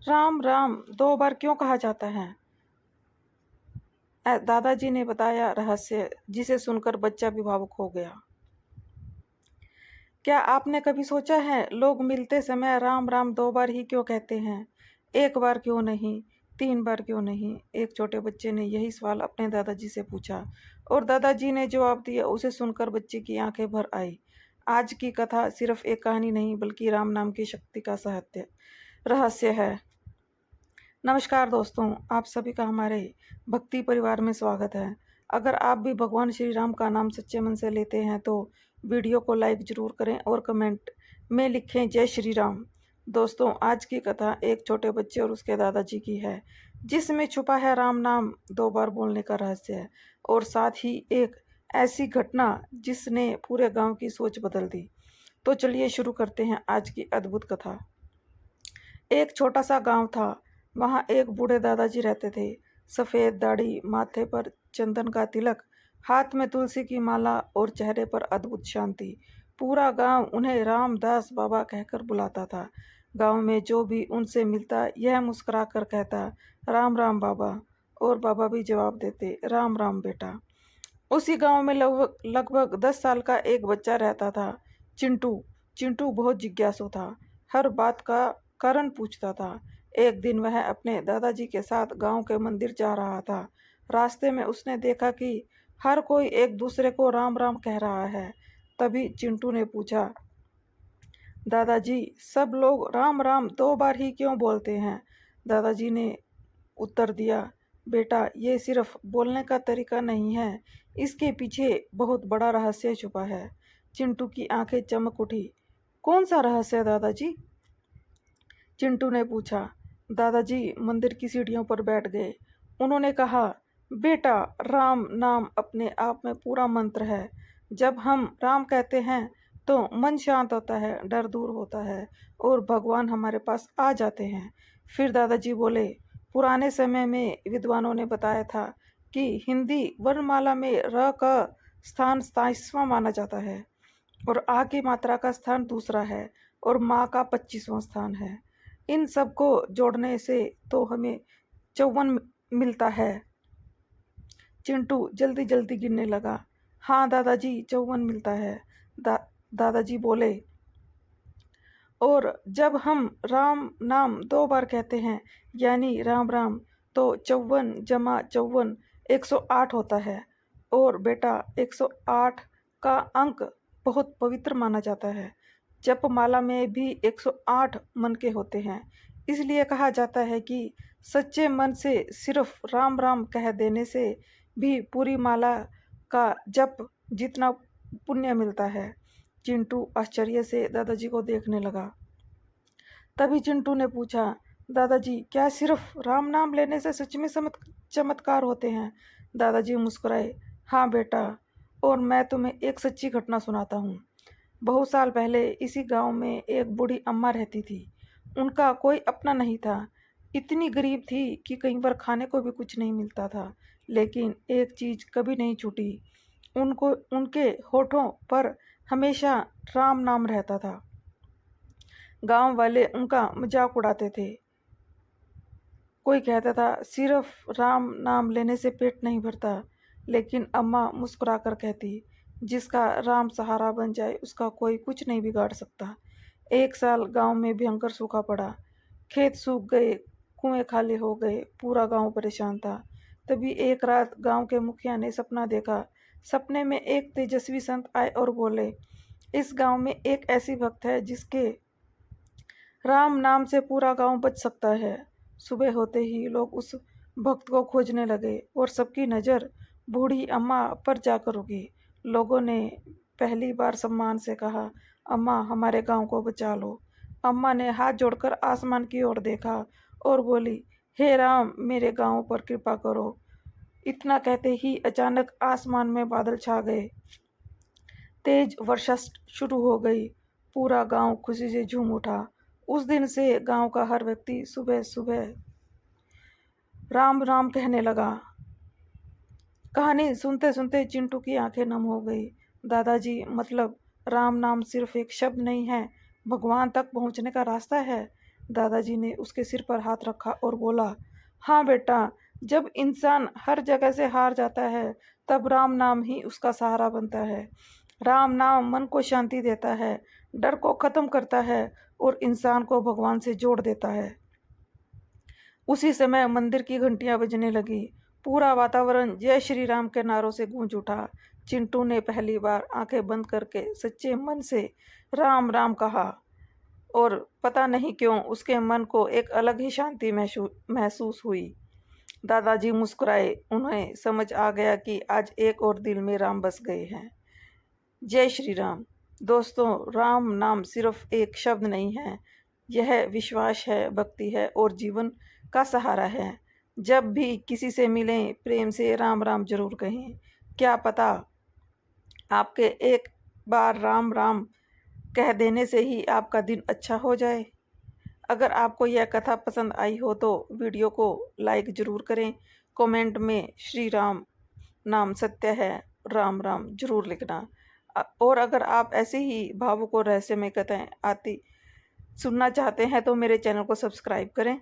राम राम 2 बार क्यों कहा जाता है? दादाजी ने बताया रहस्य, जिसे सुनकर बच्चा भी भावुक हो गया। क्या आपने कभी सोचा है, लोग मिलते समय राम राम 2 बार ही क्यों कहते हैं? 1 बार क्यों नहीं, 3 बार क्यों नहीं? एक छोटे बच्चे ने यही सवाल अपने दादाजी से पूछा और दादाजी ने जवाब दिया। उसे सुनकर बच्चे की आंखें भर आई। आज की कथा सिर्फ एक कहानी नहीं, बल्कि राम नाम की शक्ति का साहित्य रहस्य है। नमस्कार दोस्तों, आप सभी का हमारे भक्ति परिवार में स्वागत है। अगर आप भी भगवान श्री राम का नाम सच्चे मन से लेते हैं तो वीडियो को लाइक जरूर करें और कमेंट में लिखें जय श्री राम। दोस्तों, आज की कथा एक छोटे बच्चे और उसके दादाजी की है, जिसमें छुपा है राम नाम 2 बार बोलने का रहस्य और साथ ही एक ऐसी घटना जिसने पूरे गांव की सोच बदल दी। तो चलिए शुरू करते हैं आज की अद्भुत कथा। एक छोटा सा गांव था। वहां एक बूढ़े दादाजी रहते थे। सफेद दाढ़ी, माथे पर चंदन का तिलक, हाथ में तुलसी की माला और चेहरे पर अद्भुत शांति। पूरा गांव उन्हें रामदास बाबा कहकर बुलाता था। गांव में जो भी उनसे मिलता यह मुस्कुरा कर कहता, राम राम बाबा, और बाबा भी जवाब देते, राम राम बेटा। उसी गांव में लगभग लगभग 10 साल का एक बच्चा रहता था, चिंटू। चिंटू बहुत जिज्ञासु था, हर बात का कारण पूछता था। एक दिन वह अपने दादाजी के साथ गांव के मंदिर जा रहा था। रास्ते में उसने देखा कि हर कोई एक दूसरे को राम राम कह रहा है। तभी चिंटू ने पूछा, दादाजी, सब लोग राम राम 2 बार ही क्यों बोलते हैं? दादाजी ने उत्तर दिया, बेटा, ये सिर्फ बोलने का तरीका नहीं है, इसके पीछे बहुत बड़ा रहस्य छुपा है। चिंटू की आंखें चमक उठी। कौन सा रहस्य दादाजी? चिंटू ने पूछा। दादाजी मंदिर की सीढ़ियों पर बैठ गए। उन्होंने कहा, बेटा, राम नाम अपने आप में पूरा मंत्र है। जब हम राम कहते हैं तो मन शांत होता है, डर दूर होता है और भगवान हमारे पास आ जाते हैं। फिर दादाजी बोले, पुराने समय में विद्वानों ने बताया था कि हिंदी वर्णमाला में र का स्थान 27वां माना जाता है और आ की मात्रा का स्थान दूसरा है और माँ का 25वां स्थान है। इन सब को जोड़ने से तो हमें 54 मिलता है। चिंटू जल्दी जल्दी गिनने लगा। हाँ दादाजी, 54 मिलता है। दादाजी बोले, और जब हम राम नाम 2 बार कहते हैं, यानी राम राम, तो 54 जमा 54 108 होता है। और बेटा, 108 का अंक बहुत पवित्र माना जाता है। जपमाला में भी 108 मन के होते हैं। इसलिए कहा जाता है कि सच्चे मन से सिर्फ राम राम कह देने से भी पूरी माला का जप जितना पुण्य मिलता है। चिंटू आश्चर्य से दादाजी को देखने लगा। तभी चिंटू ने पूछा, दादाजी, क्या सिर्फ राम नाम लेने से सच में चमत्कार होते हैं? दादाजी मुस्कुराए, हाँ बेटा, और मैं तुम्हें एक सच्ची घटना सुनाता हूँ। बहुत साल पहले इसी गांव में एक बूढ़ी अम्मा रहती थी। उनका कोई अपना नहीं था। इतनी गरीब थी कि कई बार खाने को भी कुछ नहीं मिलता था, लेकिन एक चीज कभी नहीं छूटी, उनको उनके होठों पर हमेशा राम नाम रहता था। गांव वाले उनका मजाक उड़ाते थे। कोई कहता था, सिर्फ राम नाम लेने से पेट नहीं भरता, लेकिन अम्मा मुस्कुरा कर कहती, जिसका राम सहारा बन जाए उसका कोई कुछ नहीं बिगाड़ सकता। एक साल गांव में भयंकर सूखा पड़ा। खेत सूख गए, कुएं खाली हो गए, पूरा गांव परेशान था। तभी एक रात गांव के मुखिया ने सपना देखा। सपने में एक तेजस्वी संत आए और बोले, इस गांव में एक ऐसी भक्त है जिसके राम नाम से पूरा गांव बच सकता है। सुबह होते ही लोग उस भक्त को खोजने लगे और सबकी नज़र बूढ़ी अम्मा पर जाकर रुकी। लोगों ने पहली बार सम्मान से कहा, अम्मा, हमारे गांव को बचा लो। अम्मा ने हाथ जोड़कर आसमान की ओर देखा और बोली, हे राम, मेरे गांव पर कृपा करो। इतना कहते ही अचानक आसमान में बादल छा गए। तेज वर्षा शुरू हो गई। पूरा गांव खुशी से झूम उठा। उस दिन से गांव का हर व्यक्ति सुबह सुबह राम राम कहने लगा। कहानी सुनते सुनते चिंटू की आंखें नम हो गई। दादाजी, मतलब राम नाम सिर्फ एक शब्द नहीं है, भगवान तक पहुंचने का रास्ता है। दादाजी ने उसके सिर पर हाथ रखा और बोला, हाँ बेटा, जब इंसान हर जगह से हार जाता है तब राम नाम ही उसका सहारा बनता है। राम नाम मन को शांति देता है, डर को खत्म करता है और इंसान को भगवान से जोड़ देता है। उसी समय मंदिर की घंटियां बजने लगी। पूरा वातावरण जय श्री राम के नारों से गूंज उठा। चिंटू ने पहली बार आंखें बंद करके सच्चे मन से राम राम कहा और पता नहीं क्यों उसके मन को एक अलग ही शांति महसूस हुई। दादाजी मुस्कुराए। उन्हें समझ आ गया कि आज एक और दिल में राम बस गए हैं। जय श्री राम। दोस्तों, राम नाम सिर्फ एक शब्द नहीं है, यह विश्वास है, भक्ति है और जीवन का सहारा है। जब भी किसी से मिलें, प्रेम से राम राम जरूर कहें। क्या पता आपके एक बार राम राम कह देने से ही आपका दिन अच्छा हो जाए। अगर आपको यह कथा पसंद आई हो तो वीडियो को लाइक ज़रूर करें। कमेंट में श्री राम नाम सत्य है, राम राम जरूर लिखना। और अगर आप ऐसे ही भावुक और रहस्यमय कथाएं आती सुनना चाहते हैं तो मेरे चैनल को सब्सक्राइब करें।